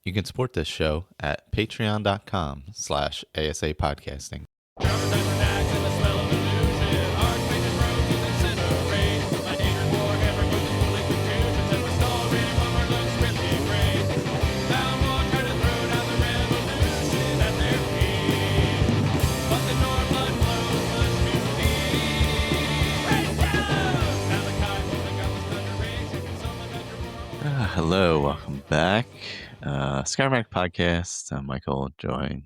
You can support this show at patreon.com/ASAPodcasting. Hello, welcome back. Skyrim Addict Podcast. I'm Michael, joined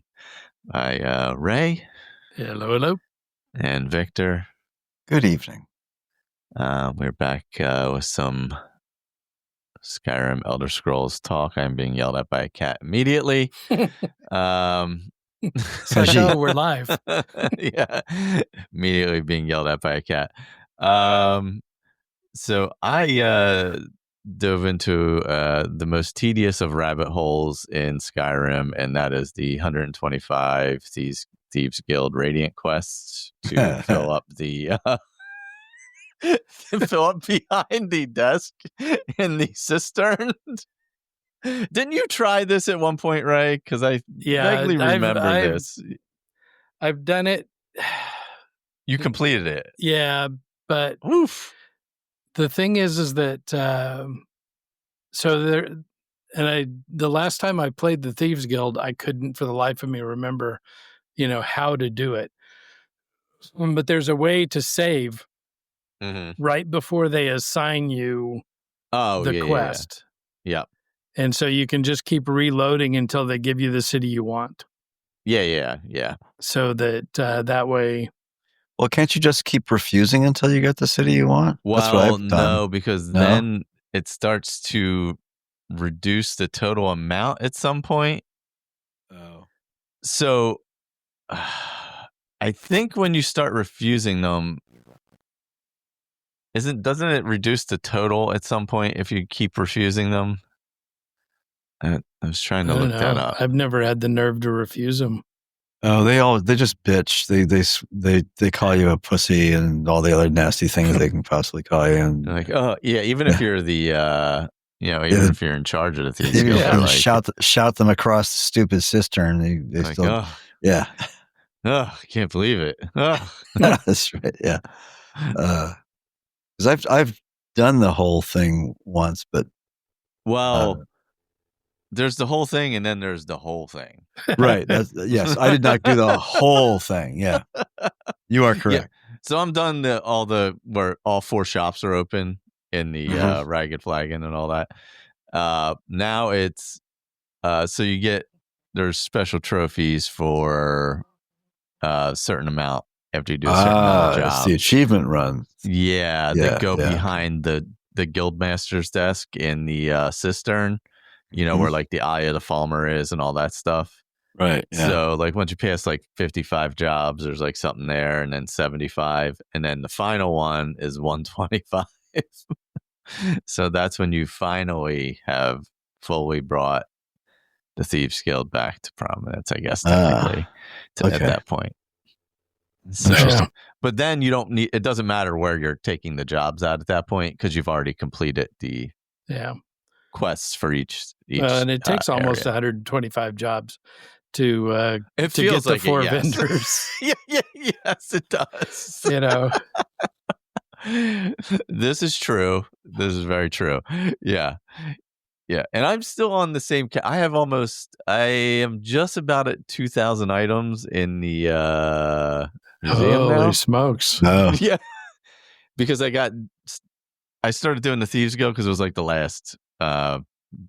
by Ray. Hello. And Victor. Good evening. We're back with some Skyrim Elder Scrolls talk. I'm being yelled at by a cat immediately. So we're live. Yeah, immediately being yelled at by a cat. So I dove into the most tedious of rabbit holes in Skyrim, and that is the 125 Thieves Guild Radiant quests to fill up the fill up behind the desk in the cistern. Didn't you try this at one point, Ray? Because I vaguely remember this. I've done it. You completed it. Yeah, but oof. The thing is that the last time I played the Thieves Guild, I couldn't for the life of me remember, how to do it. But there's a way to save right before they assign you the quest. Yeah. And so you can just keep reloading until they give you the city you want. Yeah. So that that way. Well, can't you just keep refusing until you get the city you want? Well, that's what I've done. No, because then it starts to reduce the total amount at some point. Oh. So I think when you start refusing them, doesn't it reduce the total at some point if you keep refusing them? I was trying to look that up. I've never had the nerve to refuse them. Oh, they just bitch. They call you a pussy and all the other nasty things they can possibly call you. And like, oh yeah, even if you're the if you're in charge of the Thieves Guild, like, shout them across the stupid cistern. They like, still, yeah. Oh, I can't believe it. Oh. That's right. Yeah. Because I've done the whole thing once, but there's the whole thing, and then there's the whole thing. Right. Yes, I did not do the whole thing. Yeah, you are correct. Yeah. So I'm done where all 4 shops are open in the Ragged Flagon and all that. Now it's so there's special trophies for a certain amount after you do a certain amount of jobs. It's the achievement run. Yeah, they go behind the guildmaster's desk in the cistern. Where like the Eye of the Falmer is and all that stuff. Right. Yeah. So like once you pass like 55 jobs, there's like something there, and then 75, and then the final one is 125. So that's when you finally have fully brought the Thieves Guild back to prominence, I guess, technically, at that point. So, but then you don't need. It doesn't matter where you're taking the jobs out at that point because you've already completed the quests for each and it takes almost 125 jobs to get the 4 vendors. Yes, it does. This is true. This is very true. Yeah. And I'm still on the same. I am just about at 2,000 items in the museum now. Holy smokes! Yeah, because I started doing the Thieves Guild because it was like the last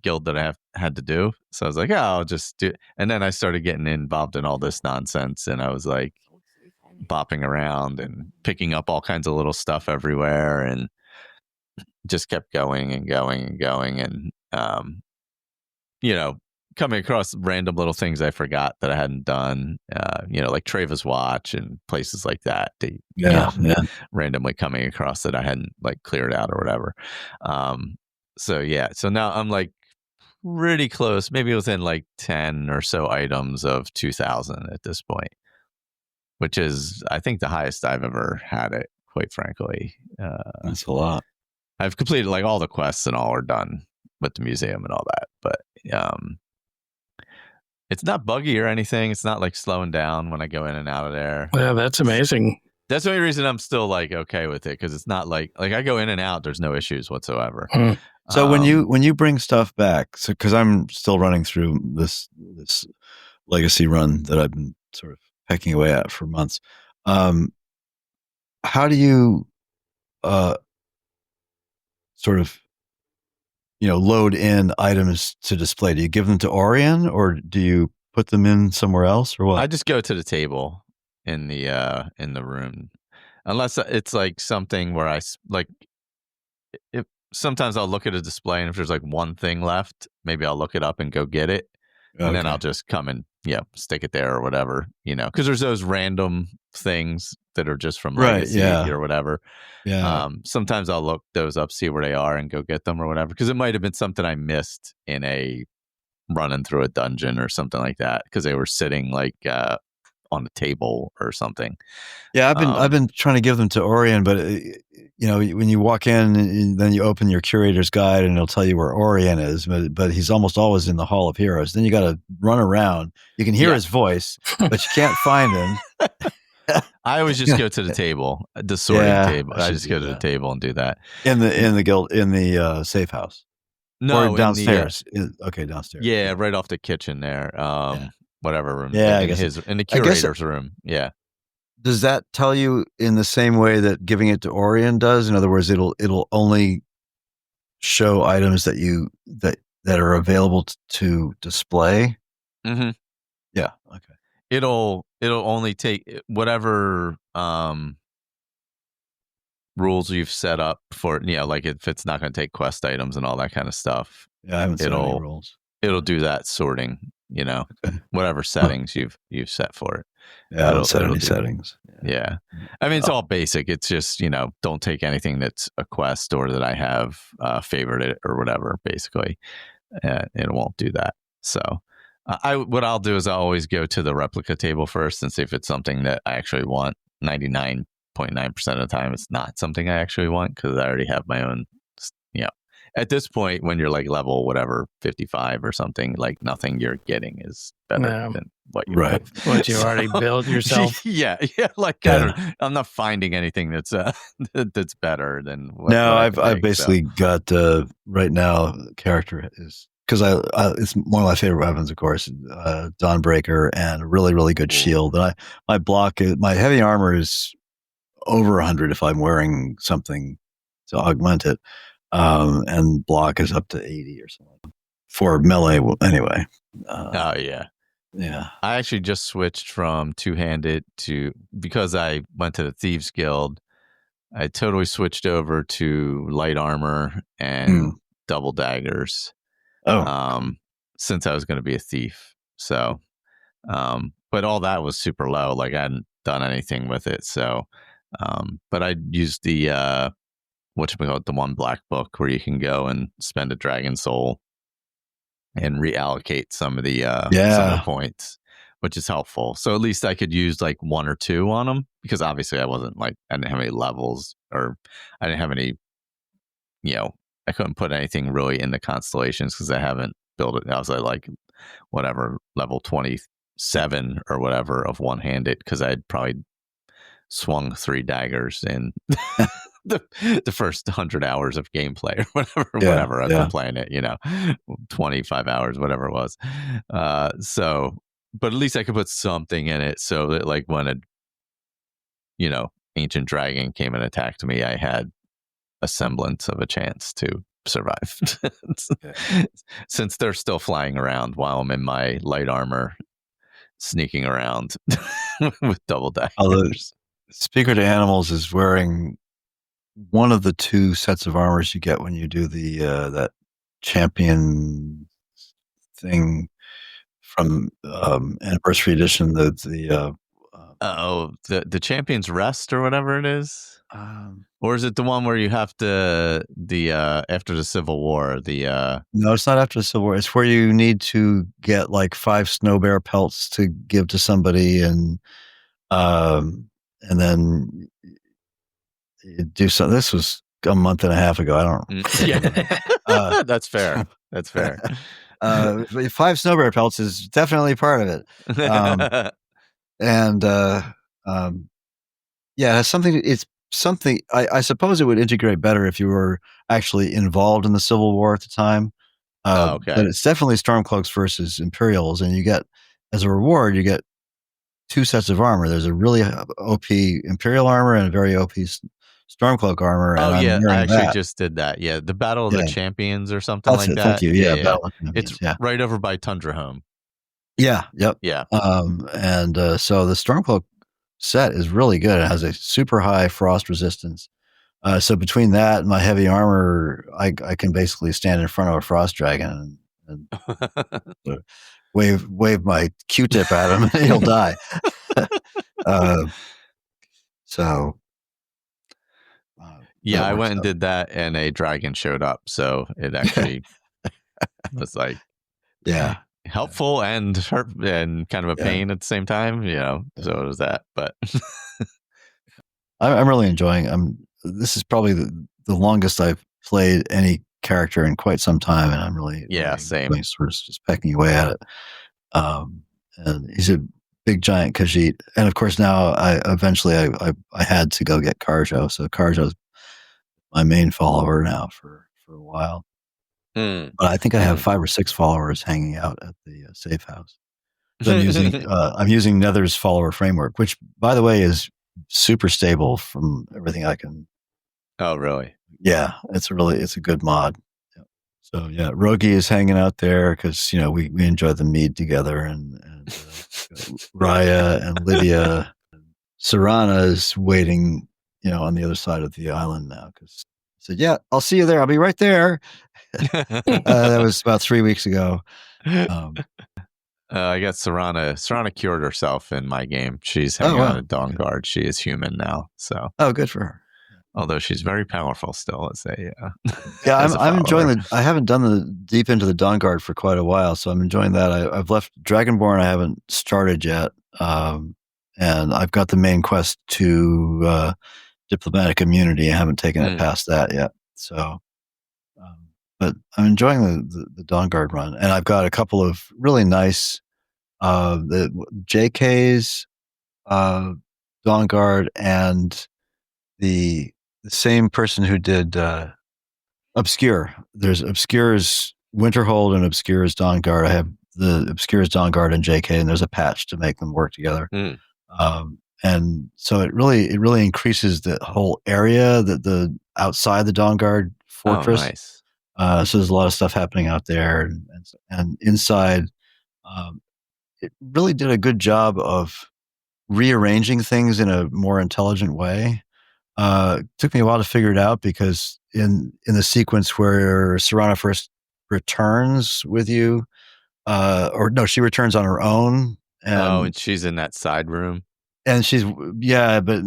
guild that I had to do. So I was like, I'll just do it. And then I started getting involved in all this nonsense, and I was like bopping around and picking up all kinds of little stuff everywhere, and just kept going and going and going, and coming across random little things I forgot that I hadn't done, like Treva's Watch and places like that. Randomly coming across that I hadn't like cleared out or whatever. So now I'm like pretty close, maybe within like 10 or so items of 2,000 at this point, which is, I think, the highest I've ever had it, quite frankly. That's a lot. I've completed like all the quests and all are done with the museum and all that, but It's not buggy or anything. It's not like slowing down when I go in and out of there. Yeah, that's amazing. That's the only reason I'm still like okay with it, because it's not like I go in and out. There's no issues whatsoever. So when you bring stuff back, so because I'm still running through this legacy run that I've been sort of pecking away at for months, how do you sort of load in items to display? Do you give them to Orion, or do you put them in somewhere else, or what? I just go to the table in the room, unless it's like something where if sometimes I'll look at a display, and if there's like one thing left, maybe I'll look it up and go get it, and then I'll just come and stick it there or whatever, because there's those random things that are just from Legacy or whatever. Sometimes I'll look those up, see where they are, and go get them or whatever, because it might have been something I missed in a running through a dungeon or something like that, because they were sitting like on the table or something. Yeah, I've been trying to give them to Orion, but when you walk in and then you open your curator's guide and it'll tell you where Orion is, but he's almost always in the Hall of Heroes. Then you got to run around. You can hear his voice, but you can't find him. I always just go to the table, the sorting table. I just go to the table and do that in the guild, in the safe house. No, or downstairs. Downstairs. Yeah, right off the kitchen there. Whatever room. Yeah, in the curator's room. Yeah. Does that tell you in the same way that giving it to Orion does? In other words, it'll only show items that are available to display. Mm-hmm. Yeah. Okay. It'll only take whatever rules you've set up for, like if it's not going to take quest items and all that kind of stuff. Yeah, I haven't set any rules. It'll do that sorting, whatever settings you've set for it. Yeah, I don't set any settings. Yeah. I mean, it's all basic. It's just, don't take anything that's a quest or that I have favorited or whatever, basically. It won't do that. So what I'll do is I'll always go to the replica table first and see if it's something that I actually want. 99.9% of the time, it's not something I actually want, because I already have my own, at this point, when you're like level whatever 55 or something, like nothing you're getting is better than what you have. What you already built yourself. I'm not finding anything that's that's better than what I've basically got right now character is, because it's one of my favorite weapons, of course, Dawnbreaker, and a really, really good shield. And my heavy armor is over 100 if I'm wearing something to augment it. And block is up to 80 or something for melee. Anyway. Yeah. I actually just switched from two-handed because I went to the Thieves Guild. I totally switched over to light armor and double daggers. Since I was going to be a thief. So, but all that was super low. Like I hadn't done anything with it. So, but I used the the one black book where you can go and spend a dragon soul and reallocate some of the points, which is helpful. So at least I could use like one or two on them, because obviously I didn't have any levels, or I didn't have any, I couldn't put anything really in the constellations because I haven't built it. I was like whatever, level 27 or whatever of one-handed, because I'd probably swung 3 daggers in the first 100 hours of gameplay or whatever I've been playing it, 25 hours, whatever it was. So, but at least I could put something in it so that like when a, ancient dragon came and attacked me, I had a semblance of a chance to survive. Since they're still flying around while I'm in my light armor sneaking around with double daggers. Speaker to Animals is wearing one of the 2 sets of armors you get when you do the that champion thing from Anniversary Edition. The Champion's Rest or whatever it is, or is it the one where you have to after the Civil War? No, it's not after the Civil War. It's where you need to get like 5 snow bear pelts to give to somebody, and then you do something. This was a month and a half ago. I don't. That's fair. That's fair. 5 snow bear pelts is definitely part of it. And yeah, it's something I suppose it would integrate better if you were actually involved in the Civil War at the time. Okay. But it's definitely Stormcloaks versus Imperials, and you get, as a reward, you get 2 sets of armor. There's a really OP Imperial armor and a very OP Stormcloak armor. And I'm I wearing actually that. just did that. Yeah, the Battle of the Champions or something That's like it. that. Thank you. Yeah, yeah. Battle of Champions, It's right over by Tundra Home. Yeah. Yep. Yeah. And so the Stormcloak set is really good. It has a super high frost resistance. So between that and my heavy armor, I can basically stand in front of a frost dragon and wave my Q-tip at him and he'll die. So yeah, I went and did that, and a dragon showed up, so it actually was like helpful and hurt and kind of a pain at the same time, so it was that. But I'm really enjoying. This is probably the longest I've played any character in quite some time, and I'm really same. Sort of just pecking away at it. And he's a big giant Khajiit, and of course now I had to go get Karjo, so Karjo's my main follower now for a while. But I think I have 5 or 6 followers hanging out at the safe house. I'm using Nether's follower framework, which, by the way, is super stable from everything I can. Oh, really? Yeah, it's a good mod. Yeah. So yeah, Rogi is hanging out there because we enjoy the mead together, and Raya and Lydia. Serana is waiting, on the other side of the island now because I said, "Yeah, I'll see you there. I'll be right there." That was about 3 weeks ago. I got Serana cured herself in my game. She's hanging out at Dawn Guard. She is human now. So good for her. Although she's very powerful still, let's say. I'm enjoying I haven't done the deep into the Dawn Guard for quite a while, so I'm enjoying that. I've left Dragonborn. I haven't started yet, and I've got the main quest to diplomatic immunity. I haven't taken it past that yet. So, but I'm enjoying the Dawn Guard run, and I've got a couple of really nice the JK's Dawn Guard and the same person who did Obscure. There's Obscure's Winterhold and Obscure's Dawn Guard. I have the Obscure's Dawn Guard and JK, and there's a patch to make them work together. And so it really increases the whole area, the outside the Dawn Guard fortress. Oh, nice. So there's a lot of stuff happening out there, and inside. It really did a good job of rearranging things in a more intelligent way. It took me a while to figure it out because in the sequence where Serana first returns with you, or no, she returns on her own. And she's in that side room. And but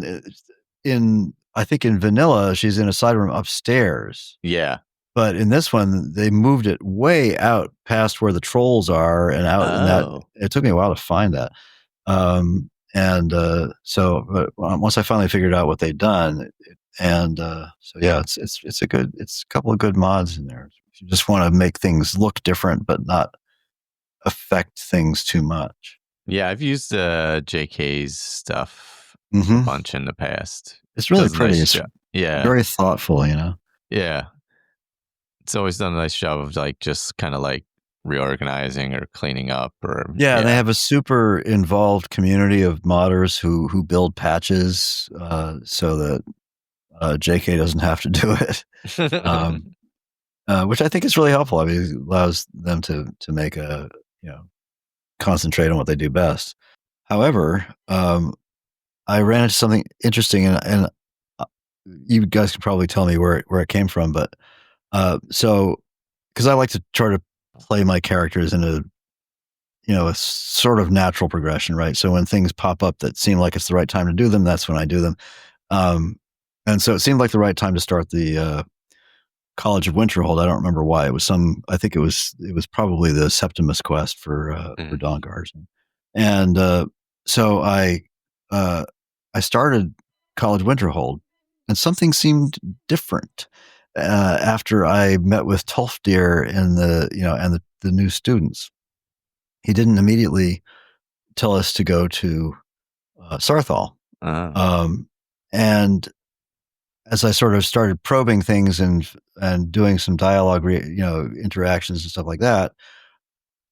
I think in vanilla, she's in a side room upstairs. Yeah. But in this one, they moved it way out past where the trolls are and out in that. It took me a while to find that. But once I finally figured out what they'd done, it's a couple of good mods in there. If you just want to make things look different, but not affect things too much. Yeah, I've used JK's stuff a bunch in the past. It's really pretty. It's very thoughtful, Yeah. It's always done a nice job of just kind of reorganizing or cleaning up they have a super involved community of modders who build patches so that JK doesn't have to do it, which I think is really helpful. I mean, it allows them to make concentrate on what they do best. However, I ran into something interesting, and you guys could probably tell me where it came from, but because I like to try to play my characters in a sort of natural progression, right? So when things pop up that seem like it's the right time to do them, that's when I do them. And so it seemed like the right time to start the College of Winterhold. I don't remember why. I think it was probably the Septimus quest for Dawn Guards. And so I started College Winterhold, and something seemed different after I met with Tulfdir and the the new students, he didn't immediately tell us to go to Sarthal. And as I sort of started probing things and doing some dialogue, interactions and stuff like that,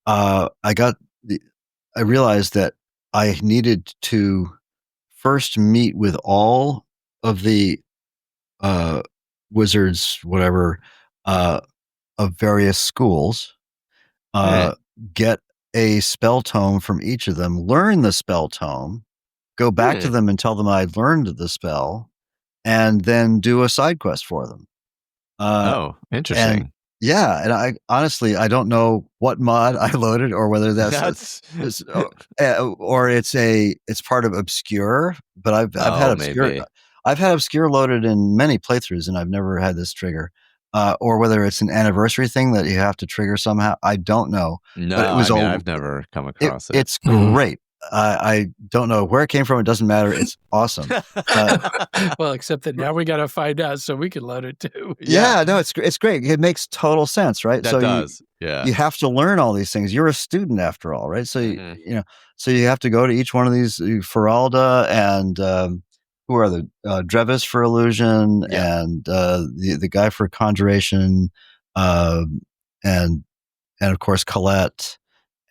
I realized that I needed to first meet with all of the wizards, whatever, of various schools, get a spell tome from each of them, learn the spell tome, go back to them and tell them I'd learned the spell, and then do a side quest for them. Interesting. And I honestly, I don't know what mod I loaded or whether that's or it's part of Obscure, but I've had Obscure. Maybe. I've had Obscure loaded in many playthroughs, and I've never had this trigger. Or whether it's an anniversary thing that you have to trigger somehow. I don't know. No, but it was I've never come across it. It's great. I don't know where it came from. It doesn't matter. It's awesome. Well, except that now we got to find out so we can load it too. Yeah, no, it's great. It makes total sense, right? That does. You have to learn all these things. You're a student after all, right? So so you have to go to each one of these, Feralda and who are the Drevis for illusion and the guy for conjuration, and of course Colette.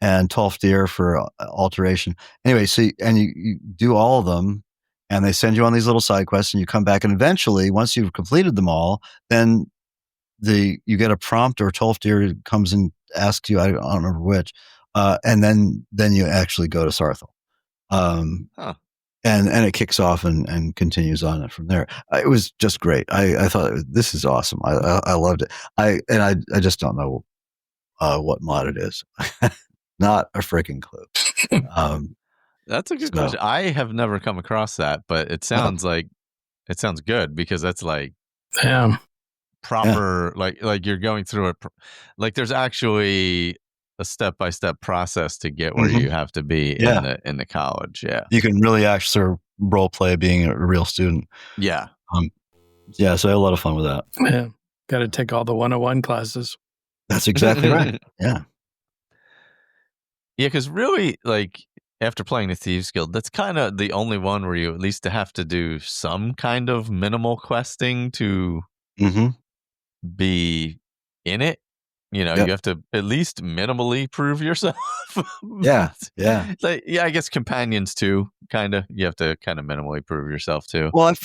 And Tolfdir for alteration. Anyway, so you do all of them, and they send you on these little side quests, and you come back, and eventually, once you've completed them all, then you get a prompt, or Tolfdir comes and asks you, I don't remember which, and then you actually go to Sarthal, and it kicks off and continues on from there. It was just great. I thought this is awesome. I loved it. I just don't know what mod it is. Not a freaking clue. That's a good question. I have never come across that, but it sounds it sounds good because that's like proper, like you're going through it. Like there's actually a step-by-step process to get where you have to be in the college. Yeah, you can really actually sort of role play being a real student. Yeah, so I had a lot of fun with that. Yeah, got to take all the 101 classes. That's exactly right. Yeah. Yeah, because really, like, after playing the Thieves Guild, that's kind of the only one where you at least have to do some kind of minimal questing to be in it. You have to at least minimally prove yourself. Yeah. I guess companions too, kind of. You have to kind of minimally prove yourself too. Well, I've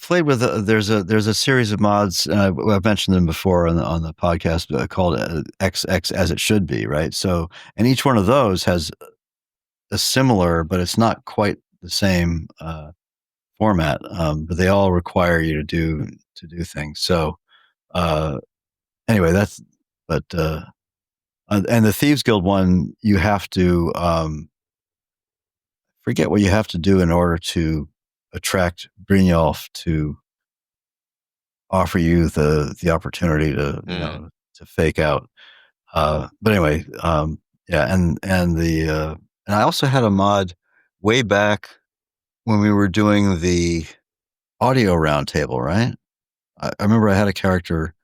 played with there's a series of mods, and I've mentioned them before on the podcast, called XX as it should be, right? So, and each one of those has a similar, but it's not quite the same format. But they all require you to do things. So, anyway, and the Thieves Guild one, you have to forget what you have to do in order to attract Brynjolf to offer you the opportunity to to fake out. But anyway, and I also had a mod way back when we were doing the audio roundtable, right? I remember I had a character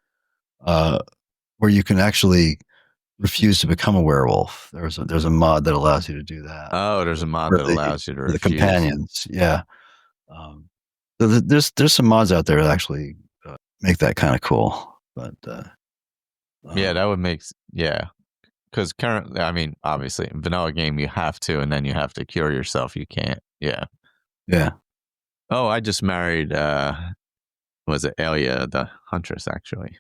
where you can actually refuse to become a werewolf. There's a mod that allows you to do that. Oh, there's a mod that allows you to refuse. The companions, yeah. There's some mods out there that actually make that kind of cool. But that would make because currently, I mean, obviously, in vanilla game you have to, and then you have to cure yourself. You can't. Yeah. Oh, I just married. Was it Alia the Huntress? Actually.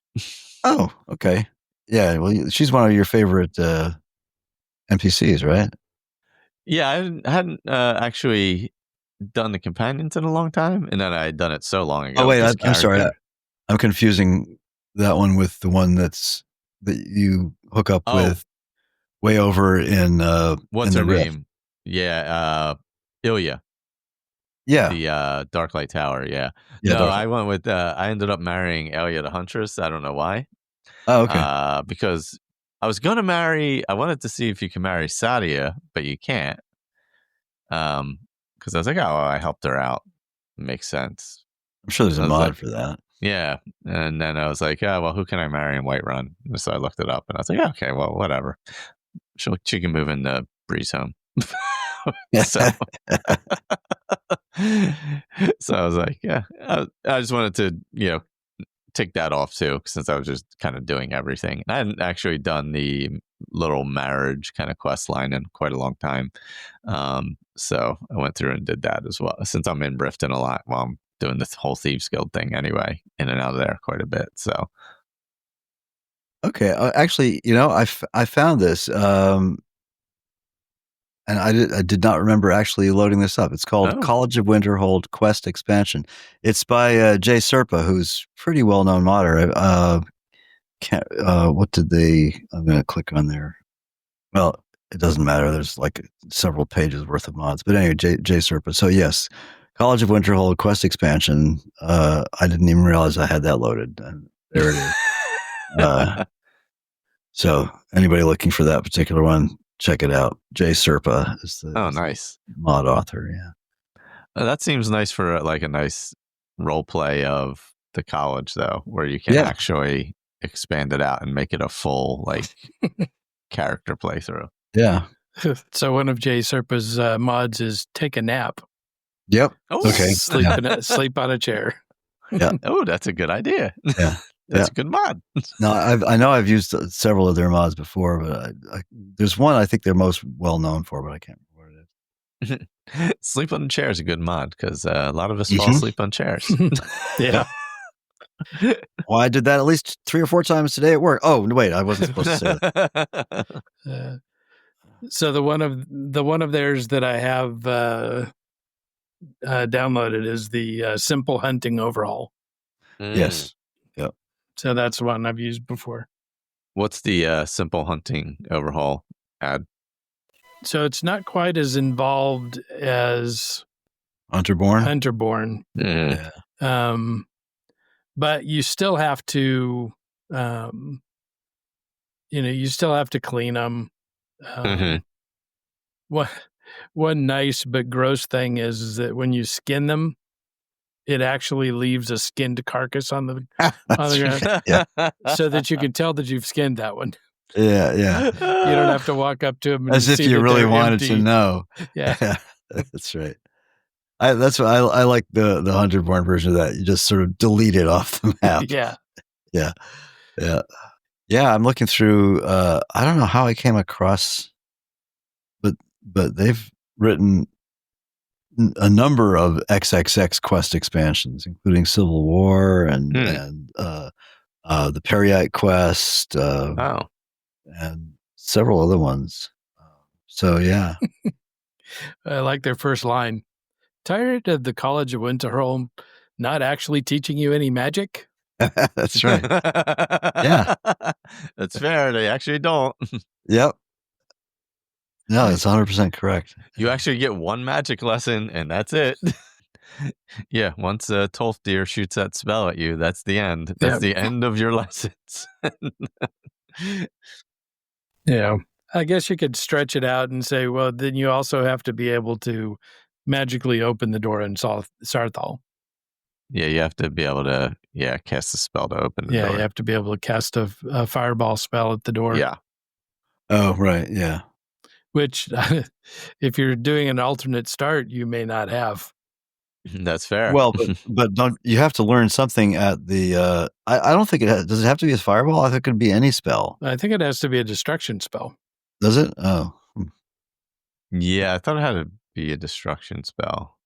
Oh, okay. Yeah, well, she's one of your favorite NPCs, right? Yeah, I hadn't actually done the companions in a long time, and then I had done it so long ago. Oh wait, I'm sorry, I'm confusing that one with the one that you hook up with way over in what's in her name? Yeah, Ilya. Yeah, the Darklight Tower. Yeah. I went with. I ended up marrying Alia the Huntress. I don't know why. Oh, okay. Because I was going to marry, I wanted to see if you can marry Sadia, but you can't. Because I was like, I helped her out. Makes sense. I'm sure there's a mod for that. Yeah. And then I was like, oh, well, who can I marry in Whiterun? So I looked it up and I was like, okay, well, whatever. She can move into Breeze Home. so, so I was like, yeah, I just wanted to, tick that off too, since I was just kind of doing everything. I hadn't actually done the little marriage kind of quest line in quite a long time. So I went through and did that as well, since I'm in Riften a lot while I'm doing this whole Thieves Guild thing anyway, in and out of there quite a bit. So. Okay. Actually, I found this, and I did not remember actually loading this up. It's called College of Winterhold Quest Expansion. It's by Jay Serpa, who's pretty well-known modder. I'm going to click on there. Well, it doesn't matter. There's like several pages worth of mods. But anyway, Jay Serpa. So yes, College of Winterhold Quest Expansion. I didn't even realize I had that loaded. And there it is. So anybody looking for that particular one, check it out. Jay Serpa is the nice mod author. Yeah, that seems nice for a nice role play of the college, though, where you can actually expand it out and make it a full character playthrough. Yeah. So one of Jay Serpa's mods is take a nap. Yep. Oh, okay. Sleep on a chair. Yeah. Oh, that's a good idea. Yeah. That's a good mod. No, I know I've used several of their mods before, but there's one I think they're most well known for, but I can't remember what it is. Sleep on a chair is a good mod because a lot of us fall asleep on chairs. Yeah. Well, I did that at least 3 or 4 times today at work. Oh, wait, I wasn't supposed to say that. So the one of theirs that I have downloaded is the Simple Hunting Overhaul. Yes. Yep. So that's one I've used before. What's the Simple Hunting Overhaul ad? So it's not quite as involved as Hunterborn. Yeah. But you still have to, you still have to clean them. One nice but gross thing is that when you skin them, it actually leaves a skinned carcass on the ground, so that you can tell that you've skinned that one. Yeah. You don't have to walk up to them and as if you really wanted to know. Yeah, that's right. That's what I like the Hunterborn version of that. You just sort of delete it off the map. Yeah. I'm looking through. I don't know how I came across, but they've written a number of XXX quest expansions, including Civil War and the Periite quest, and several other ones. So yeah, I like their first line. Tired of the College of Winterhold not actually teaching you any magic? That's right. Yeah, that's fair. They actually don't. Yep. No, that's 100% correct. You actually get one magic lesson, and that's it. Yeah, once a Tolfdir shoots that spell at you, that's the end. That's the end of your lessons. Yeah. I guess you could stretch it out and say, well, then you also have to be able to magically open the door in Sarthal. Yeah, you have to be able to cast a spell to open the door. Yeah, you have to be able to cast a fireball spell at the door. Yeah. Oh, right, yeah. Which, if you're doing an alternate start, you may not have. That's fair. Well, but don't you have to learn something at the? I don't think does it have to be a fireball? I think it could be any spell. I think it has to be a destruction spell. Does it? Oh, yeah. I thought it had to be a destruction spell.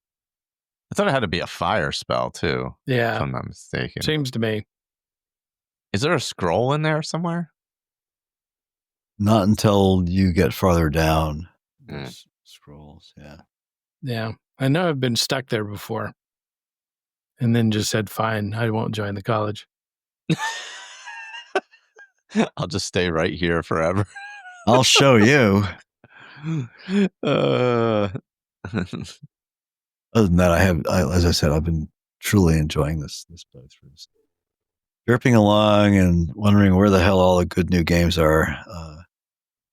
I thought it had to be a fire spell too. Yeah, if I'm not mistaken. Seems to me. Is there a scroll in there somewhere? Not until you get farther down. Scrolls, yeah. Yeah, I know I've been stuck there before. And then just said, fine, I won't join the college. I'll just stay right here forever. I'll show you. Other than that, as I said, I've been truly enjoying this playthrough. Dripping along and wondering where the hell all the good new games are.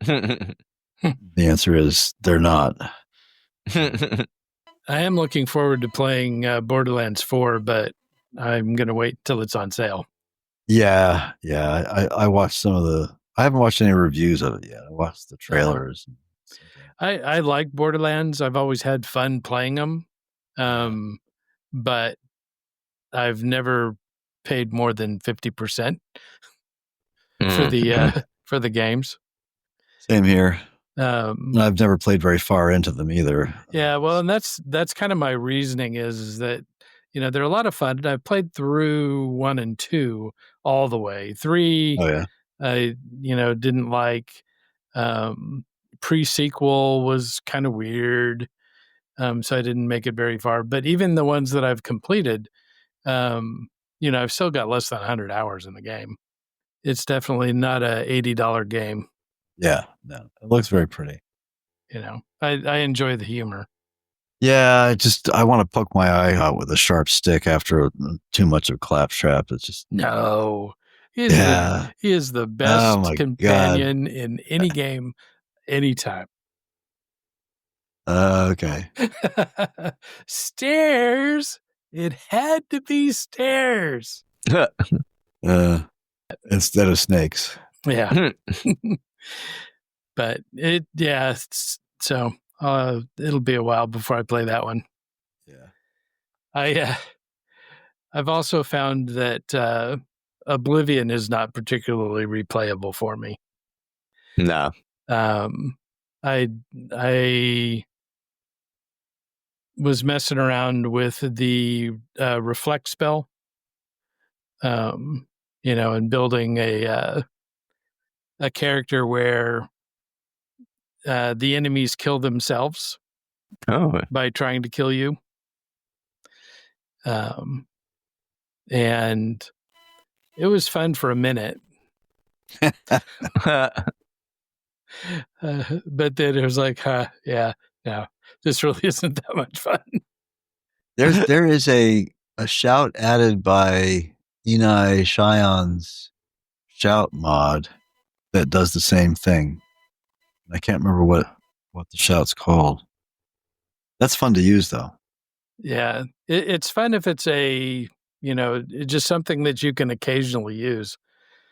The answer is they're not. I am looking forward to playing Borderlands 4, but I'm going to wait till it's on sale. Yeah. I watched some of the. I haven't watched any reviews of it yet. I watched the trailers. I like Borderlands. I've always had fun playing them, but I've never paid more than 50% for the games. Same here. I've never played very far into them either. Yeah, well, and that's kind of my reasoning is that they're a lot of fun. I've played through 1 and 2 all the way. 3, I didn't like. Pre-sequel was kind of weird, so I didn't make it very far. But even the ones that I've completed, I've still got less than 100 hours in the game. It's definitely not a $80 game. Yeah, no, it looks very pretty. I enjoy the humor. Yeah, I want to poke my eye out with a sharp stick after too much of Claptrap. It's just no. He is the best companion in any game, anytime. Okay. Stairs. It had to be stairs. Instead of snakes. Yeah. But so it'll be a while before I play that one. Yeah. I've also found that Oblivion is not particularly replayable for me. No. I was messing around with the reflect spell, and building a character where the enemies kill themselves by trying to kill you. And it was fun for a minute. But then it was like, no, this really isn't that much fun. There is a shout added by Enai Cheyon's shout mod that does the same thing. I can't remember what the shout's called. That's fun to use though. Yeah, it's fun if it's just something that you can occasionally use.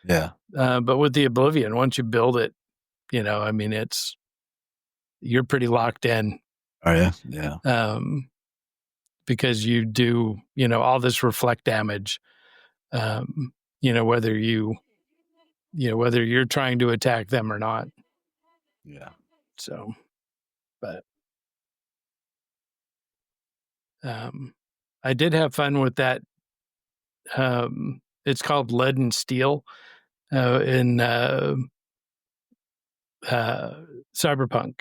Yeah. But with the Oblivion, once you build it, you're pretty locked in. Oh yeah, yeah. Because you do, all this reflect damage. Whether you're trying to attack them or not. Yeah. So, but I did have fun with that. It's called Lead and Steel in Cyberpunk.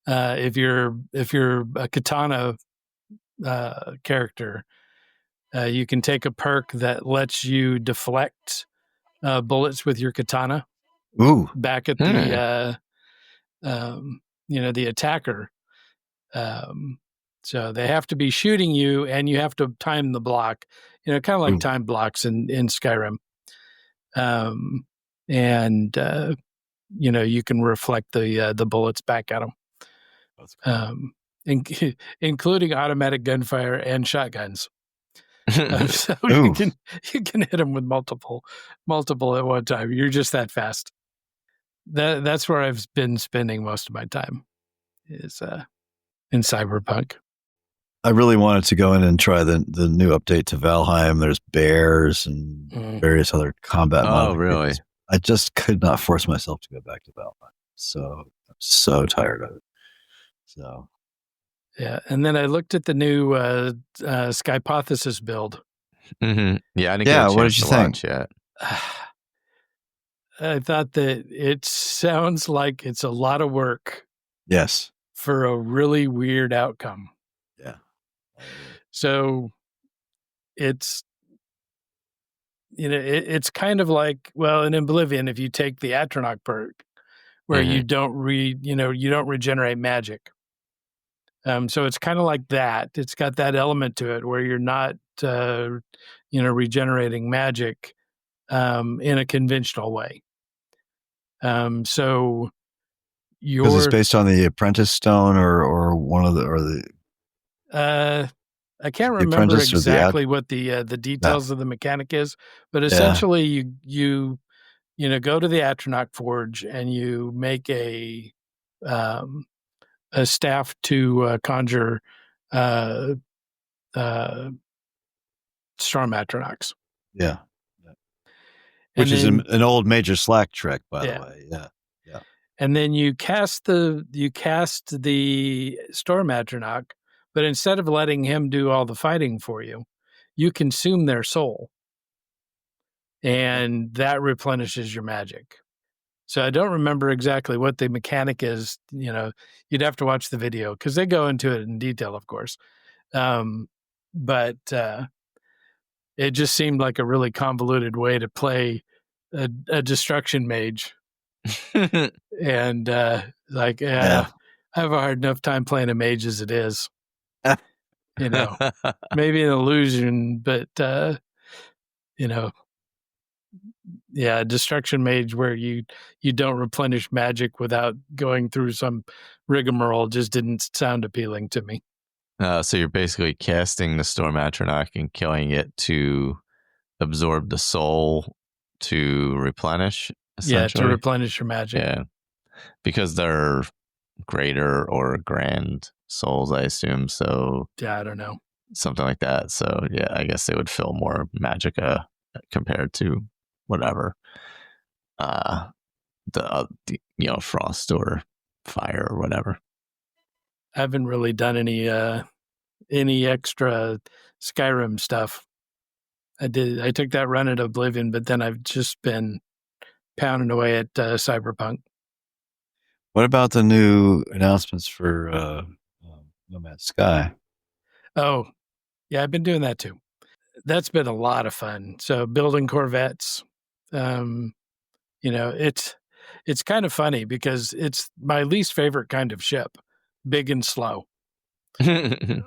If you're a katana character, you can take a perk that lets you deflect bullets with your katana. Ooh. Back at the the attacker. So they have to be shooting you, and you have to time the block. Kind of like time blocks in Skyrim. And you can reflect the bullets back at them. Including automatic gunfire and shotguns. So you can hit them with multiple at one time. You're just that fast. That's where I've been spending most of my time is in Cyberpunk. I really wanted to go in and try the new update to Valheim. There's bears and various other combat modifications. Really? I just could not force myself to go back to Valheim. So I'm so tired of it. So yeah, and then I looked at the new Skypothesis build. Mm-hmm. Yeah, I didn't get a chance what did you to think? watch yet. I thought that it sounds like it's a lot of work. Yes. For a really weird outcome. Yeah. So it's it's kind of like, well, in Oblivion, if you take the Atronach perk, where you don't regenerate magic. So it's kind of like that. It's got that element to it where you're not, regenerating magic in a conventional way. So because it's based on the Apprentice Stone or one of the I can't The remember apprentice or exactly what the details of the mechanic is, but essentially you go to the Atronach Forge and you make a staff to conjure Storm Atronachs. Yeah. Which is an old Major Slack trick, by the way. Yeah. And then you cast the Storm Atronach, but instead of letting him do all the fighting for you, you consume their soul. And that replenishes your magic. So I don't remember exactly what the mechanic is. You'd have to watch the video because they go into it in detail, of course. But it just seemed like a really convoluted way to play a destruction mage. And I have a hard enough time playing a mage as it is. Maybe an illusion, but destruction mage where you don't replenish magic without going through some rigmarole just didn't sound appealing to me. So you're basically casting the Storm Atronach and killing it to absorb the soul to replenish, essentially? Yeah, to replenish your magic. Yeah, because they're greater or grand souls, I assume. So yeah, I don't know. Something like that. So yeah, I guess they would feel more magicka compared to whatever the frost or fire or whatever. I haven't really done any extra Skyrim stuff. I took that run at Oblivion, but then I've just been pounding away at Cyberpunk. What about the new announcements for No Man's Sky? Oh, yeah, I've been doing that too. That's been a lot of fun. So building Corvettes, it's kind of funny because it's my least favorite kind of ship, big and slow. And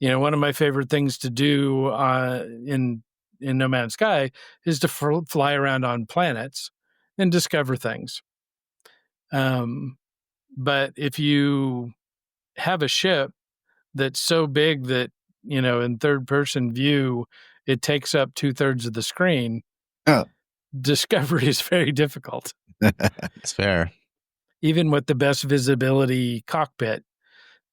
one of my favorite things to do in No Man's Sky is to fly around on planets and discover things. But if you have a ship that's so big that, in third person view, it takes up 2/3 of the screen, discovery is very difficult. It's fair. Even with the best visibility cockpit,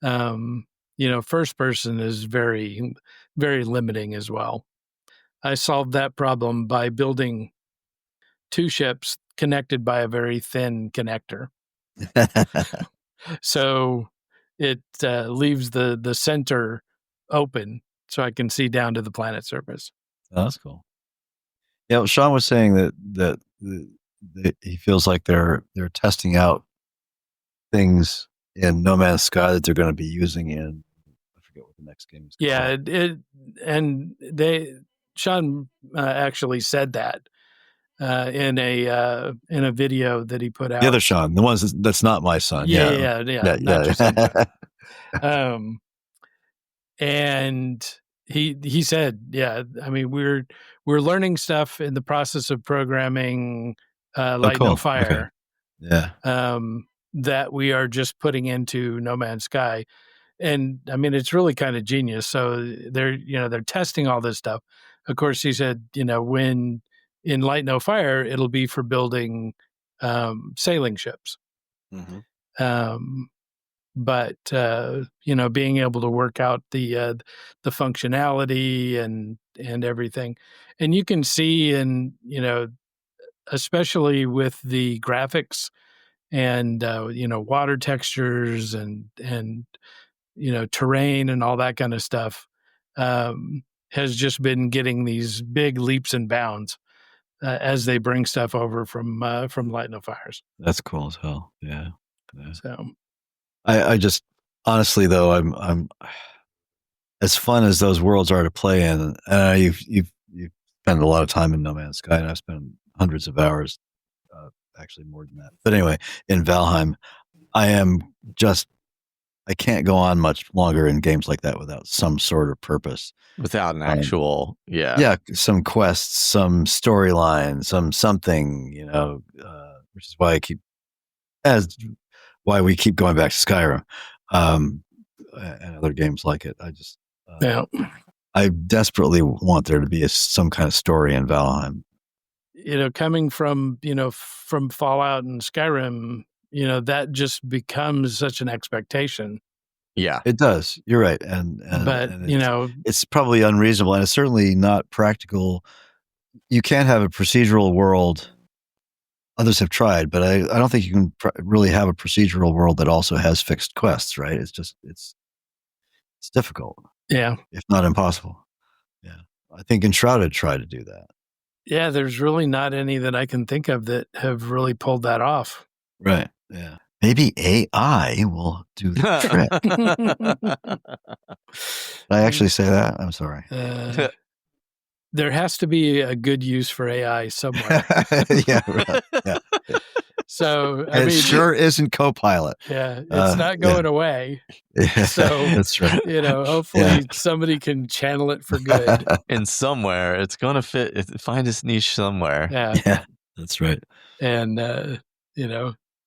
first person is very, very limiting as well. I solved that problem by building 2 ships connected by a very thin connector. So it leaves the center open so I can see down to the planet surface. Oh, that's cool. Yeah, well, Sean was saying that he feels like they're testing out things in No Man's Sky that they're going to be using in, I forget what the next game is called. Yeah, Sean actually said that in a video that he put out. The other Sean, the ones that's not my son. Yeah. Not your son. And he said, yeah, I mean, we're learning stuff in the process of programming Light No Fire. Okay. Yeah. That we are just putting into No Man's Sky. And I mean, it's really kind of genius. So they're testing all this stuff. Of course, he said, when in Light No Fire, it'll be for building sailing ships. Mm-hmm. But being able to work out the functionality and everything, and you can see especially with the graphics and water textures and terrain and all that kind of stuff, has just been getting these big leaps and bounds as they bring stuff over from Light No Fires. That's cool as hell. Yeah. So I just honestly though, I'm as fun as those worlds are to play in. You've spent a lot of time in No Man's Sky, and I've spent hundreds of hours, actually more than that. But anyway, in Valheim, I can't go on much longer in games like that without some sort of purpose. Without an actual, some quests, some storyline, something, which is why we keep going back to Skyrim. and other games like it. I just Yeah. I desperately want there to be some kind of story in Valheim. Coming from from Fallout and Skyrim, that just becomes such an expectation. Yeah, it does. You're right, and But it's probably unreasonable, and it's certainly not practical. You can't have a procedural world. Others have tried, but I don't think you can really have a procedural world that also has fixed quests, right? It's just it's difficult. Yeah, if not impossible. Yeah, I think Enshrouded tried to do that. Yeah, there's really not any that I can think of that have really pulled that off. Right. Yeah. Maybe AI will do the trick. Did I actually say that? I'm sorry. There has to be a good use for AI somewhere. Yeah. Right. Yeah. So I mean, it sure isn't Copilot. Yeah, it's not going away. Yeah, so that's right. Hopefully somebody can channel it for good. And somewhere it's going to fit. Find its niche somewhere. Yeah, that's right. And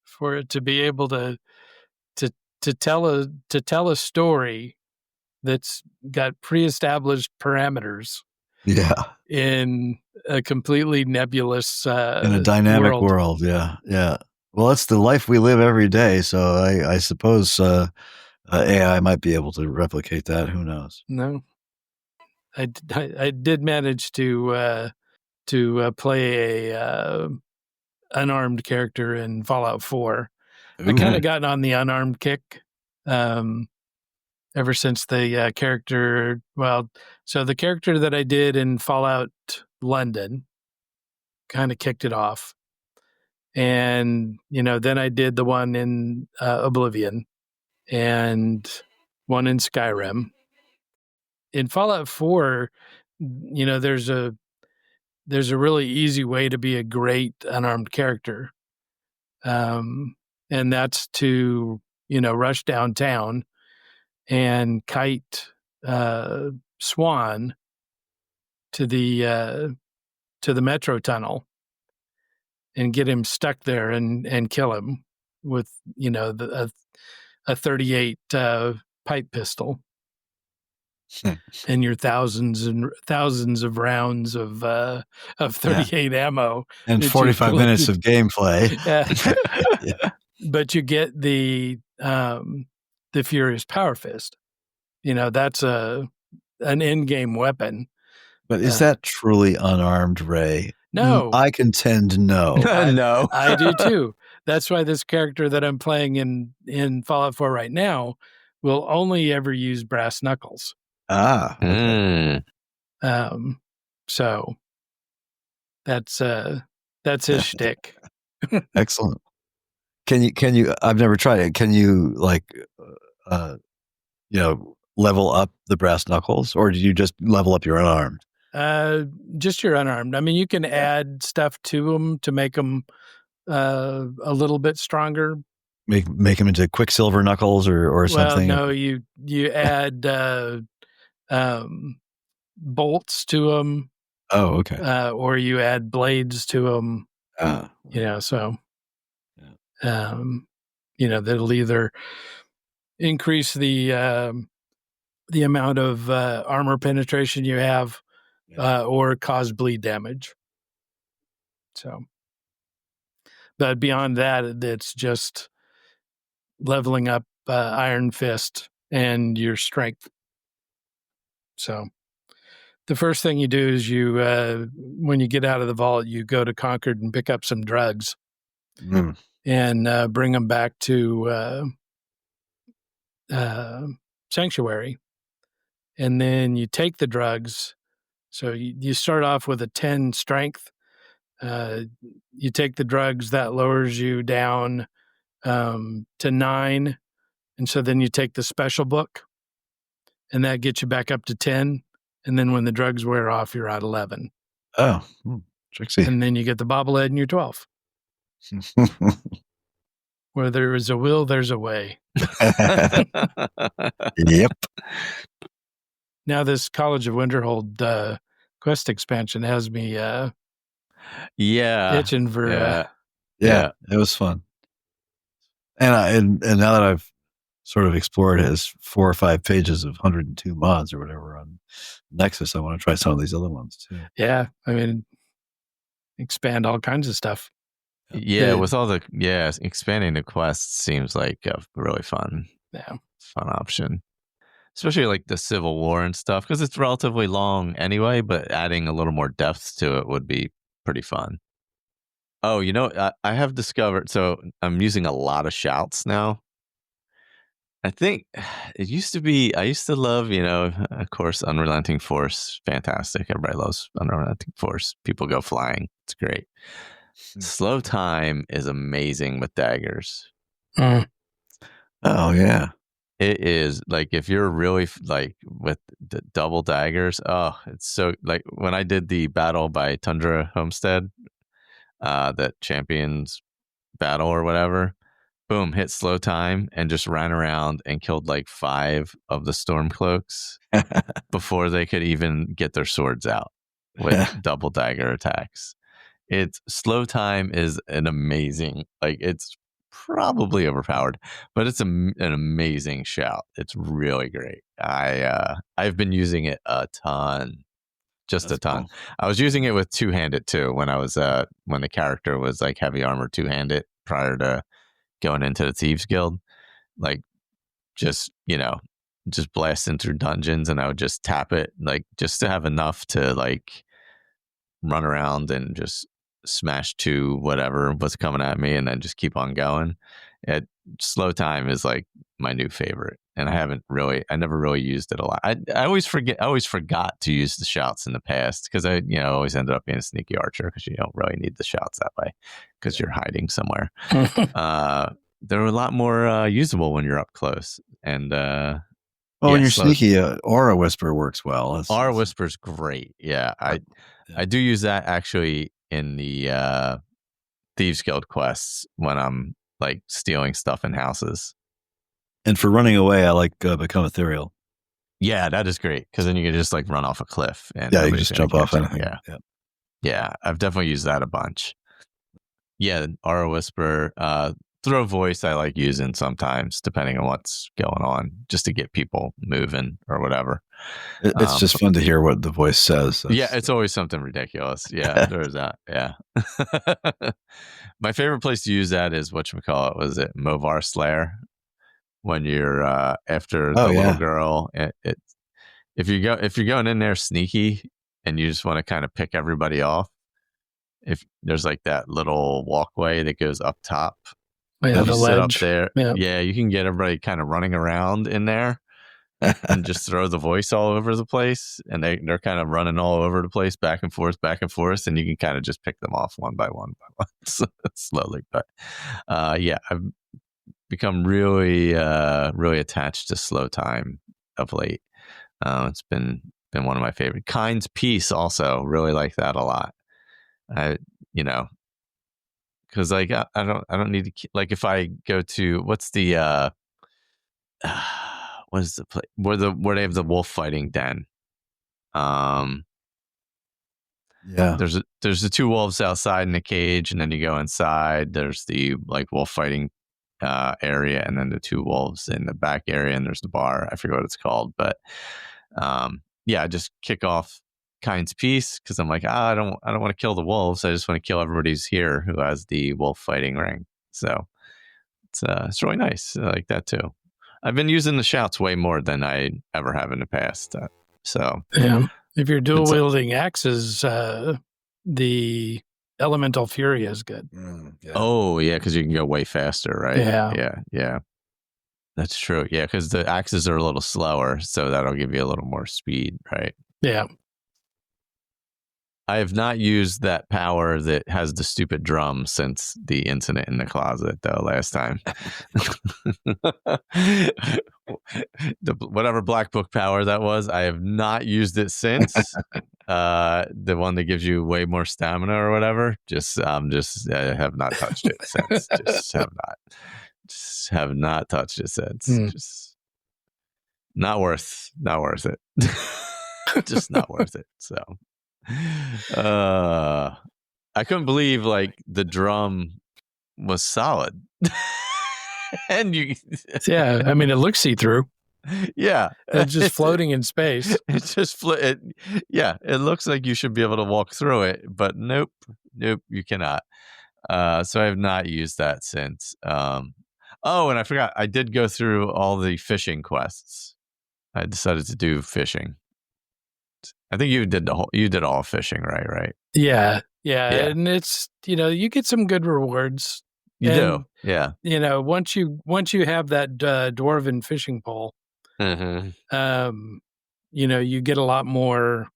for it to be able to tell a story that's got pre-established parameters. Yeah. In a completely nebulous in a dynamic world. Yeah. Yeah. Well, it's the life we live every day. So I suppose AI might be able to replicate that. Who knows? No. I did manage to play a unarmed character in Fallout 4. Ooh. I kind of gotten on the unarmed kick ever since the character. Well, so the character that I did in Fallout London kind of kicked it off. And, then I did the one in Oblivion and one in Skyrim. In Fallout 4, there's a really easy way to be a great unarmed character. And that's to, rush downtown and kite Swan to the metro tunnel and get him stuck there and kill him with, a 38 pipe pistol and your thousands and thousands of rounds of 38 ammo and 45 minutes of gameplay. Yeah. But you get the Furious Power Fist. That's an in-game weapon. But is that truly unarmed, Ray? No. I contend no. No. I do too. That's why this character that I'm playing in Fallout 4 right now will only ever use brass knuckles. Ah. Okay. So that's his shtick. Excellent. Can you I've never tried it. Can you level up the brass knuckles, or do you just level up your unarmed? Just your unarmed. I mean, you can add stuff to them to make them a little bit stronger. Make them into Quicksilver knuckles or something. Well, no, you add bolts to them. Oh, okay. Or you add blades to them. So that'll either increase the amount of armor penetration you have, or cause bleed damage. So, but beyond that, it's just leveling up Iron Fist and your strength. So, the first thing you do is you, when you get out of the vault, you go to Concord and pick up some drugs and bring them back to Sanctuary. And then you take the drugs. So you start off with a 10 strength. You take the drugs, that lowers you down to 9. And so then you take the special book and that gets you back up to 10. And then when the drugs wear off, you're at 11. Oh, tricksy. And then you get the bobblehead and you're 12. Where there is a will, there's a way. Yep. Now this College of Winterhold quest expansion has me itching for yeah, it was fun. And now that I've sort of explored his 4 or 5 pages of 102 mods or whatever on Nexus. I want to try some of these other ones too. Yeah, I mean, expand all kinds of stuff. Yeah, with all the expanding the quests seems like a really fun option. Especially like the Civil War and stuff, because it's relatively long anyway, but adding a little more depth to it would be pretty fun. Oh, I have discovered, so I'm using a lot of shouts now. I think it used to be, I used to love, of course, Unrelenting Force, fantastic. Everybody loves Unrelenting Force. People go flying. It's great. Slow Time is amazing with daggers. Oh, yeah. It is like if you're really like with the double daggers. Oh, it's so like when I did the battle by Tundra Homestead, that champions battle or whatever. Boom, hit slow time and just ran around and killed like 5 of the Stormcloaks before they could even get their swords out with double dagger attacks. It's slow time is an amazing, like it's probably overpowered, but it's an amazing shout. It's really great. I've been using it a ton, just a ton. Cool. I was using it with two-handed too when I was when the character was like heavy armor two-handed prior to going into the Thieves Guild, like just blasting through dungeons, and I would just tap it like just to have enough to like run around and just smash to whatever was coming at me and then just keep on going. Slow time is like my new favorite, and I never really used it a lot. I always forgot to use the shouts in the past because I always ended up being a sneaky archer because you don't really need the shouts that way because you're hiding somewhere. They're a lot more usable when you're up close, and when you're sneaky, Aura Whisper works well. Aura Whisper's great. Yeah, I do use that actually in the Thieves Guild quests when I'm like stealing stuff in houses. And for running away, I like Become Ethereal. Yeah, that is great because then you can just like run off a cliff and you can just jump off anything. Yeah, I've definitely used that a bunch. Yeah, Aura Whisper, Throw Voice I like using sometimes depending on what's going on, just to get people moving or whatever. It's just fun to hear what the voice says. It's always something ridiculous. Yeah, there's that. Yeah. My favorite place to use that is whatchamacallit, was it Movar Slayer? When you're after the little girl, if you're going in there sneaky and you just want to kind of pick everybody off, if there's like that little walkway that goes up top, the ledge up there, you can get everybody kind of running around in there and just throw the voice all over the place, and they're kind of running all over the place, back and forth, and you can kind of just pick them off one by one slowly. But I've become really really attached to slow time of late. It's been one of my favorite. Kind's Peace also, really like that a lot. Because like I don't need to, like if I go to what's the what is the place where they have the wolf fighting den? There's the 2 wolves outside in the cage, and then you go inside. There's the like wolf fighting area, and then the 2 wolves in the back area, and there's the bar. I forget what it's called, but I just kick off Kind's Peace because I'm like, I don't want to kill the wolves. I just want to kill everybody who's here who has the wolf fighting ring. So it's really nice. I like that too. I've been using the shouts way more than I ever have in the past. If you're dual wielding axes, the Elemental Fury is good. Oh yeah, because you can go way faster, right? Yeah. That's true. Yeah, because the axes are a little slower, so that'll give you a little more speed, right? Yeah. I have not used that power that has the stupid drum since the incident in the closet, though, last time. Whatever black book power that was, I have not used it since. The one that gives you way more stamina or whatever. I have not touched it since. Just have not touched it since. Just not worth it. Just not worth it. So. I couldn't believe like the drum was solid. And you, Yeah, I mean, it looks see-through. Yeah, it's just floating in space. It's just yeah, it looks like you should be able to walk through it, but nope, you cannot. So I have not used that since. Oh, and I forgot, I did go through all the fishing quests. I decided to do fishing. I think you did all fishing, right? Yeah, and it's, you get some good rewards. You do, yeah. Once you have that dwarven fishing pole, Mm-hmm. You get a lot more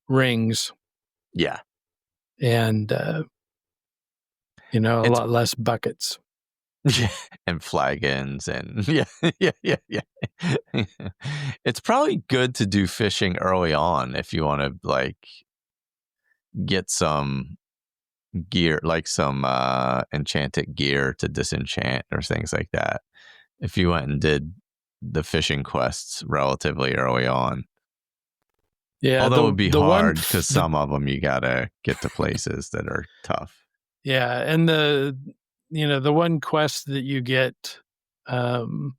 rings. Yeah, and a lot less buckets. And flagons and yeah. It's probably good to do fishing early on if you want to like get some gear, like some enchanted gear to disenchant or things like that. If you went and did the fishing quests relatively early on. Yeah, although it would be hard because some of them you gotta get to places that are tough. Yeah, and the one quest that you get from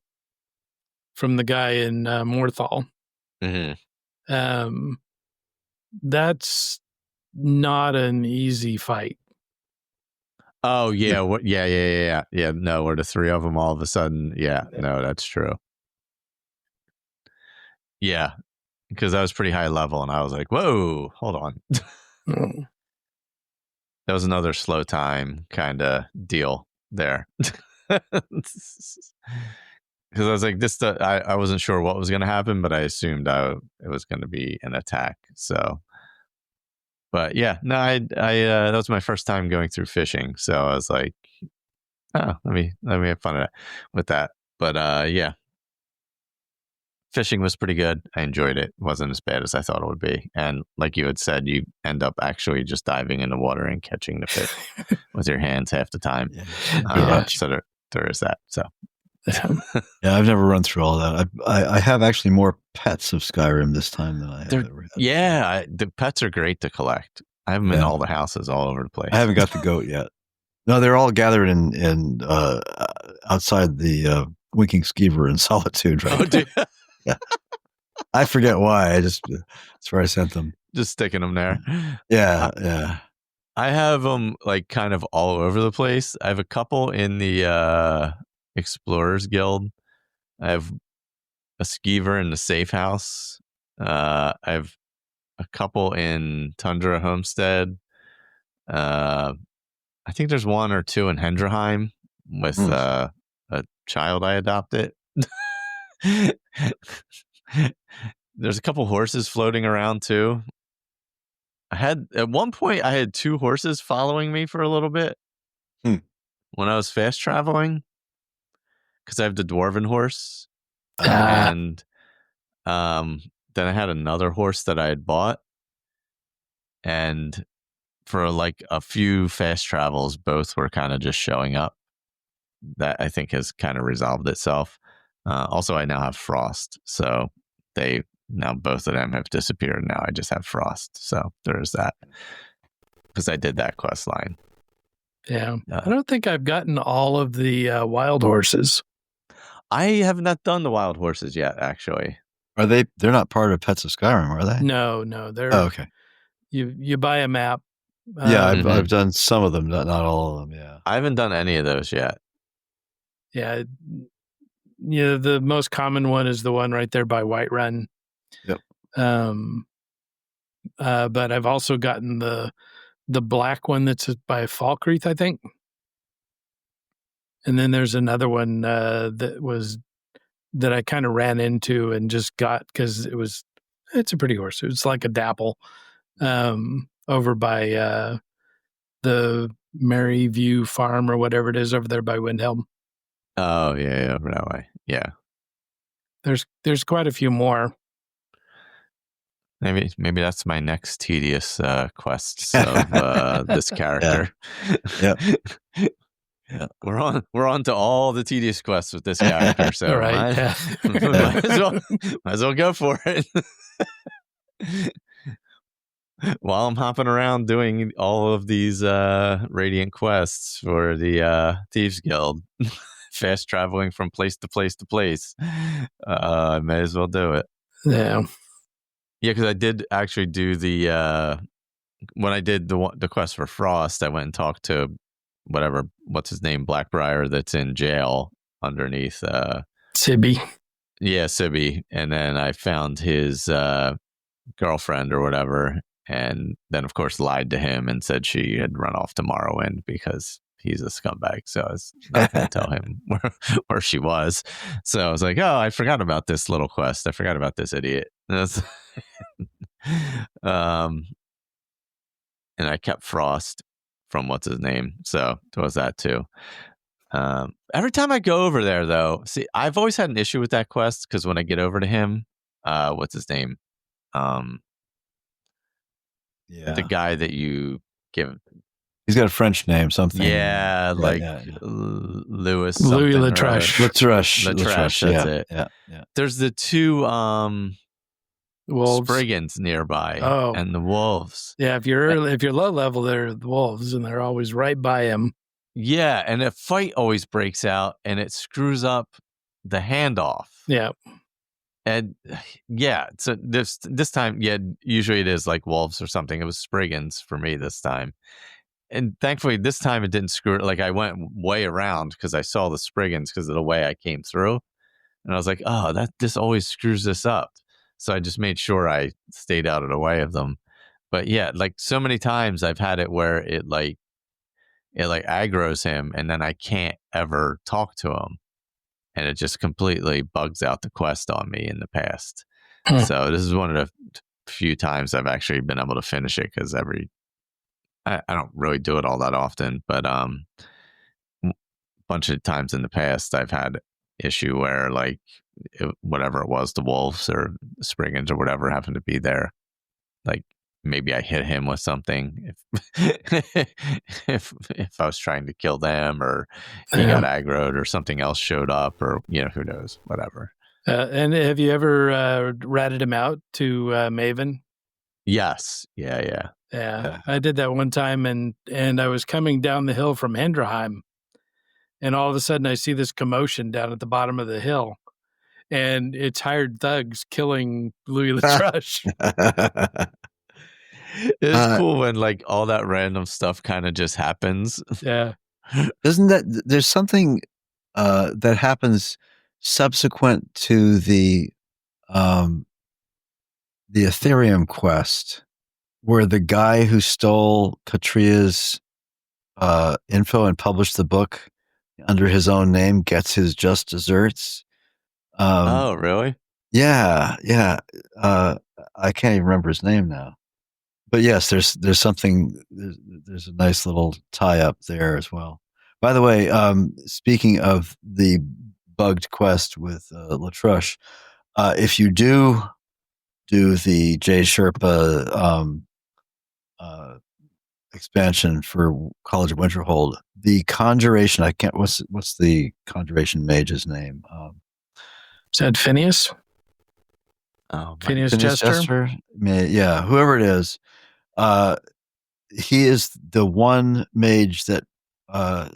the guy in Morthal, that's not an easy fight. Oh yeah, yeah. No, where the three of them all of a sudden, no, that's true. Yeah, because I was pretty high level, and I was like, "Whoa, hold on." That was another slow time kind of deal there. Because I was like, I wasn't sure what was going to happen, but I assumed it was going to be an attack. So, but yeah, no, I that was my first time going through fishing, so I was like, oh, let me have fun with that. But yeah, fishing was pretty good. I enjoyed it. It wasn't as bad as I thought it would be. And like you had said, you end up actually just diving in the water and catching the fish with your hands half the time. So there is that. So yeah, I've never run through all that. I have actually more pets of Skyrim this time than I have ever had. Yeah, the pets are great to collect. I have them in all the houses all over the place. I haven't got the goat yet. No, they're all gathered in outside the Winking Skeever in Solitude, right? Oh, dude. Yeah. I forget why. That's where I sent them. Just sticking them there. Yeah. I have them like kind of all over the place. I have a couple in the Explorers Guild. I have a skeever in the safe house. I have a couple in Tundra Homestead. I think there's one or two in Hendraheim with a child I adopted. There's a couple horses floating around too. At one point I had 2 horses following me for a little bit when I was fast traveling, because I have the dwarven horse. And then I had another horse that I had bought, and for like a few fast travels, both were kind of just showing up. That I think has kind of resolved itself. Also, I now have Frost, so now both of them have disappeared. Now I just have Frost, so there's that. Because I did that quest line. Yeah, I don't think I've gotten all of the wild horses. I have not done the wild horses yet, actually. Are they? They're not part of Pets of Skyrim, are they? No, they're. Oh, okay. You buy a map. Yeah, I've done some of them, not all of them. Yeah, I haven't done any of those yet. Yeah, the most common one is the one right there by Whiterun. Yep. But I've also gotten the black one that's by Falkreath, I think. And then there's another one that I kind of ran into and just got because it's a pretty horse. It's like a dapple over by the Maryview Farm or whatever it is over there by Windhelm. Oh yeah, that way. Yeah. There's quite a few more. Maybe that's my next tedious quests of this character. Yeah. Yeah. We're on to all the tedious quests with this character. So all right. might as well go for it. While I'm hopping around doing all of these radiant quests for the Thieves Guild. fast traveling from place to place to place. I may as well do it. Yeah. Yeah, because I did actually do the when I did the quest for Frost, I went and talked to what's his name, Blackbriar, that's in jail underneath Sibby. Yeah, Sibby. And then I found his girlfriend or whatever, and then of course lied to him and said she had run off to Morrowind because he's a scumbag. So I was not going to tell him where she was. So I was like, oh, I forgot about this little quest. I forgot about this idiot. And I kept Frost from what's his name. So there was that too. Every time I go over there, though, see, I've always had an issue with that quest because when I get over to him, what's his name? The guy that you give. He's got a French name, something. Yeah, Louis Latrush. Latrush. That's yeah, it. Yeah. There's the two wolves. Spriggans nearby, and the wolves. Yeah, if you're low level, they're the wolves, and they're always right by him. Yeah, and a fight always breaks out, and it screws up the handoff. Yeah, and yeah, so this time, yeah, usually it is like wolves or something. It was Spriggans for me this time, and thankfully this time it didn't screw it. Like I went way around because I saw the Spriggans because of the way I came through, and I was like, oh, this always screws this up. So I just made sure I stayed out of the way of them. But yeah, like so many times I've had it where it aggroes him, and then I can't ever talk to him, and it just completely bugs out the quest on me in the past. So this is one of the few times I've actually been able to finish it because I don't really do it all that often, but a bunch of times in the past I've had issue where like whatever it was, the wolves or Spriggans or whatever happened to be there, like maybe I hit him with something if I was trying to kill them, or he got aggroed, or something else showed up, or who knows, whatever. And have you ever ratted him out to Maven? Yes. Yeah. I did that one time, and I was coming down the hill from Hendrheim, and all of a sudden I see this commotion down at the bottom of the hill, and it's hired thugs killing Louis Latrush. It's cool when like all that random stuff kind of just happens. Yeah. There's something that happens subsequent to the Ethereum quest where the guy who stole Katria's info and published the book under his own name gets his just desserts. Oh, really? Yeah. I can't even remember his name now. But yes, there's something. There's a nice little tie up there as well. By the way, speaking of the bugged quest with Latrush, if you do the J Sherpa expansion for College of Winterhold, the conjuration, I can't. What's the conjuration mage's name? Is that Phineas? Oh, Phineas Jester? Yeah, whoever it is. He is the one mage that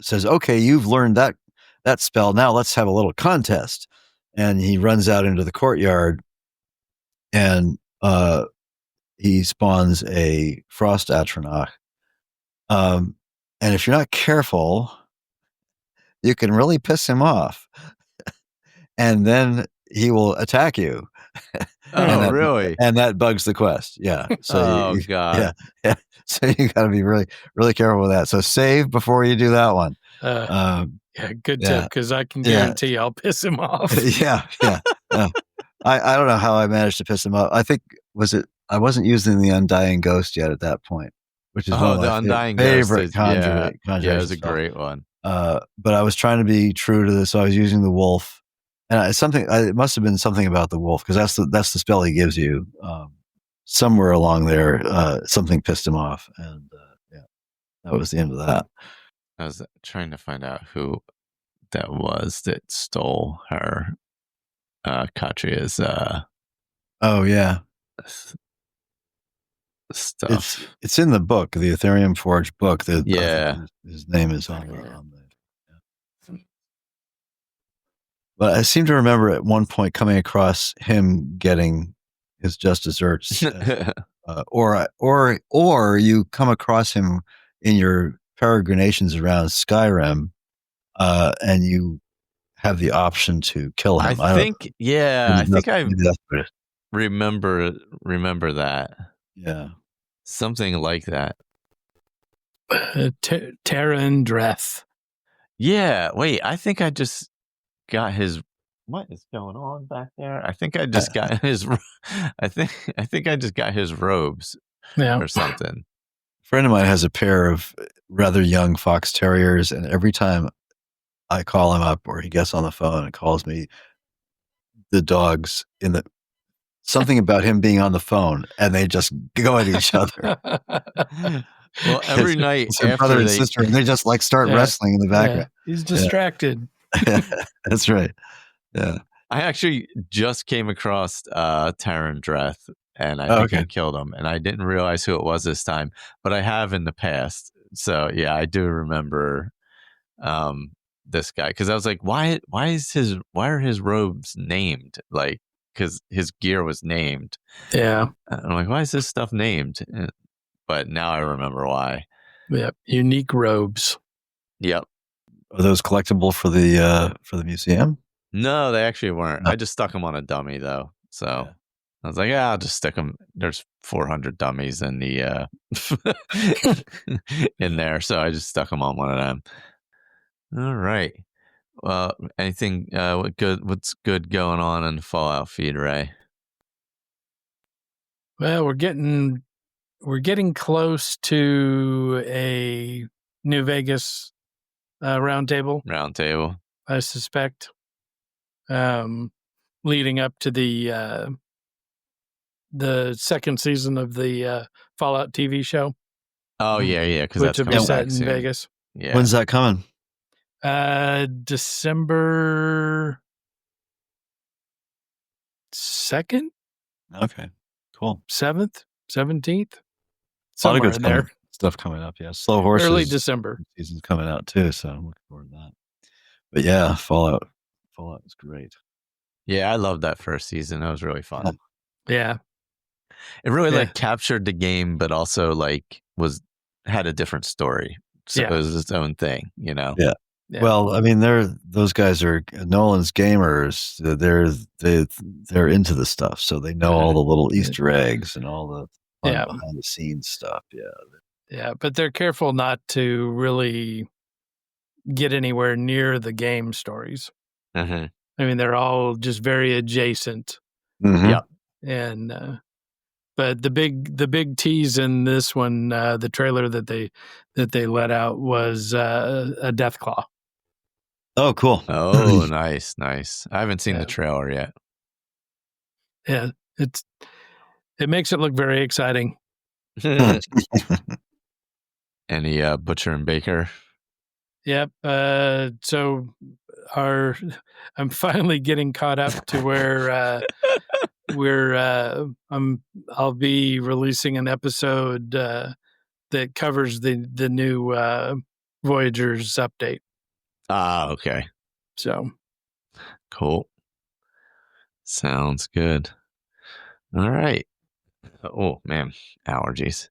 says, okay, you've learned that spell. Now let's have a little contest. And he runs out into the courtyard, and he spawns a Frost Atronach. And if you're not careful, you can really piss him off. And then he will attack you. Really? And that bugs the quest. Yeah. So God. Yeah. So you got to be really, really careful with that. So save before you do that one. Good tip, because I can guarantee I'll piss him off. Yeah. I don't know how I managed to piss him off. I think I wasn't using the Undying Ghost yet at that point, which is one of my Undying favorite conjuration. Yeah, it was a great one. But I was trying to be true to this, so I was using the wolf. And it must have been something about the wolf, because that's the spell he gives you. Somewhere along there, something pissed him off, and that was the end of that. I was trying to find out who that was that stole her Katria's. Oh yeah, stuff. It's in the book, the Ethereum Forge book. Yeah, his name is on there. But I seem to remember at one point coming across him getting his just desserts, or you come across him in your peregrinations around Skyrim, and you have the option to kill him. I think I maybe that's what it is. remember that. Yeah. Something like that. Terran Dreth. Yeah. Wait, I think I just got his. What is going on back there? I think I just got his. I think I just got his robes or something. A friend of mine has a pair of rather young fox terriers, and every time I call him up or he gets on the phone and calls me, the dogs something about him being on the phone, and they just go at each other. Well, every night after brother and sister, and they just like start wrestling in the background. Yeah. He's distracted. That's right. Yeah. I actually just came across Terran Dreth, and I think I killed him, and I didn't realize who it was this time, but I have in the past. So yeah, I do remember this guy, because I was like, why are his robes named? Like, because his gear was named. Yeah. And I'm like, why is this stuff named? But now I remember why. Yep. Unique robes. Yep. Are those collectible for the museum? No, they actually weren't. I just stuck them on a dummy though. So I was like, yeah, I'll just stick them. There's 400 dummies in the in there, so I just stuck them on one of them. All right. Well, anything what's good going on in the Fallout feed, Ray? Well, we're getting close to a New Vegas roundtable. I suspect, leading up to the second season of the Fallout TV show. Oh yeah, because that's which will be set in soon. Vegas. Yeah. When's that coming? December 2nd. Okay, cool. 7th, 17th. A lot of good there. Stuff coming up. Yeah, Slow Horses. Early December season's coming out too, so I'm looking forward to that. But yeah, Fallout was great. Yeah, I loved that first season. That was really fun. Yeah. It really like captured the game, but also like had a different story. So it was its own thing, you know? Yeah. Well, I mean, those guys are Nolan's gamers. They're into the stuff, so they know all the little Easter eggs and all the behind the scenes stuff. Yeah, but they're careful not to really get anywhere near the game stories. Mm-hmm. I mean, they're all just very adjacent. Mm-hmm. Yep. And but the big tease in this one, the trailer that they let out was a Deathclaw. Oh, cool. Oh, nice. I haven't seen the trailer yet. Yeah, it makes it look very exciting. Any Butcher and Baker? Yep. So I'm finally getting caught up to where I'll be releasing an episode that covers the new Voyagers update. Ah, okay. So cool. Sounds good. All right. Oh man, allergies.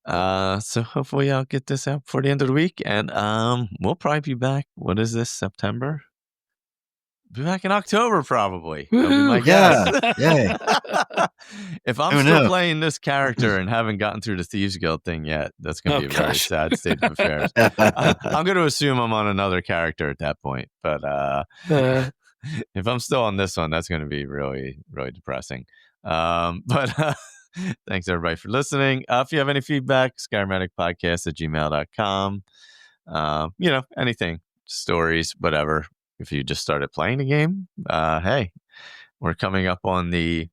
So hopefully I'll get this out before the end of the week, and we'll probably be back. What is this? September? Be back in October, probably. That'll be my guess. Yeah. If I'm still playing this character and haven't gotten through the Thieves Guild thing yet, that's going to be a very sad state of affairs. I'm going to assume I'm on another character at that point, but if I'm still on this one, that's going to be really, really depressing. But thanks everybody for listening. If you have any feedback, askyrimaddictpodcast@gmail.com. Anything, stories, whatever. If you just started playing the game, hey, we're coming up on the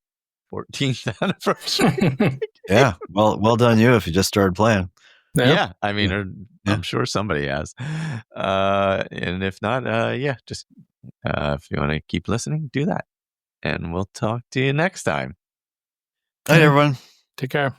14th anniversary. Yeah, well done you if you just started playing. Yeah, I mean, I'm sure somebody has. And if not, just if you want to keep listening, do that. And we'll talk to you next time. Night, everyone. Take care.